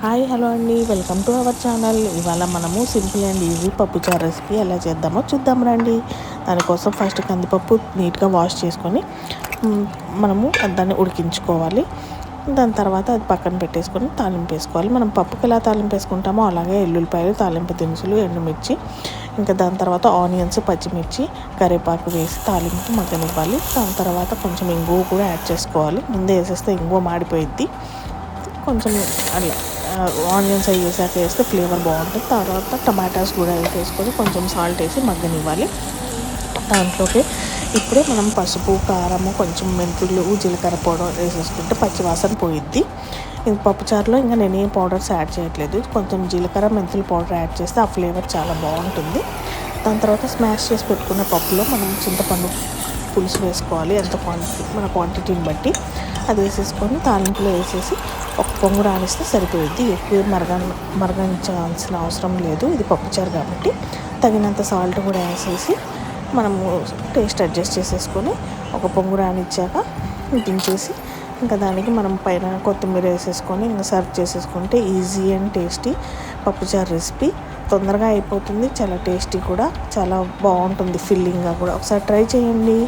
Hi hello అండి, welcome to our channel. ఇవాళ మనము సింపుల్ అండ్ ఈజీ పప్పుచారు రెసిపీ ఎలా చేద్దామో చూద్దాం రండి. దానికోసం ఫస్ట్ కందిపప్పు నీట్గా వాష్ చేసుకొని మనము దాన్ని ఉడికించుకోవాలి. దాని తర్వాత అది పక్కన పెట్టేసుకొని తాలింపు వేసుకోవాలి. మనం పప్పుకి ఎలా తాలింపు వేసుకుంటామో అలాగే ఎల్లుల్లిపాయలు, తాలింపు దినుసులు, ఎండుమిర్చి, ఇంకా దాని తర్వాత ఆనియన్స్, పచ్చిమిర్చి, కరివేపాకు వేసి తాలింపు మగ్గనివ్వాలి. దాని తర్వాత కొంచెం ఇంగువ కూడా యాడ్ చేసుకోవాలి. ముందే వేసేస్తే ఇంగువ మాడిపోయిద్ది. కొంచెం అలా ఆనియన్స్ అవి వేసాక వేస్తే ఫ్లేవర్ బాగుంటుంది. తర్వాత టమాటాస్ కూడా వేసేసుకొని కొంచెం సాల్ట్ వేసి మగ్గనివ్వాలి. దాంట్లోకి ఇప్పుడే మనం పసుపు, కారము, కొంచెం మెంతులు, జీలకర్ర పౌడర్ వేసేసుకుంటే పచ్చివాసన పోయిద్ది. ఇది పప్పుచారులో ఇంకా నేను ఏం పౌడర్స్ యాడ్ చేయట్లేదు. కొంచెం జీలకర్ర, మెంతుల పౌడర్ యాడ్ చేస్తే ఆ ఫ్లేవర్ చాలా బాగుంటుంది. దాని తర్వాత స్మాష్ చేసి పెట్టుకున్న పప్పులో మనం చింతపండు పులుసు వేసుకోవాలి. ఎంత క్వాంటిటీ మన క్వాంటిటీని బట్టి అది వేసేసుకొని తాలింపులో వేసేసి ఒక పొంగు రానిస్తే సరిపోయిద్ది. ఎక్కువ మరగించాల్సిన అవసరం లేదు. ఇది పప్పుచారు కాబట్టి తగినంత సాల్ట్ కూడా వేసేసి మనము టేస్ట్ అడ్జస్ట్ చేసేసుకొని ఒక పొంగు రానిచ్చాక దించేసి ఇంకా దానికి మనం పైన కొత్తిమీర వేసేసుకొని ఇంకా సర్వ్ చేసేసుకుంటే ఈజీ అండ్ టేస్టీ పప్పుచారు రెసిపీ. తొందరగా అయిపోతుంది, చాలా టేస్టీ కూడా, చాలా బాగుంటుంది ఫిల్లింగ్గా కూడా. ఒకసారి ట్రై చేయండి.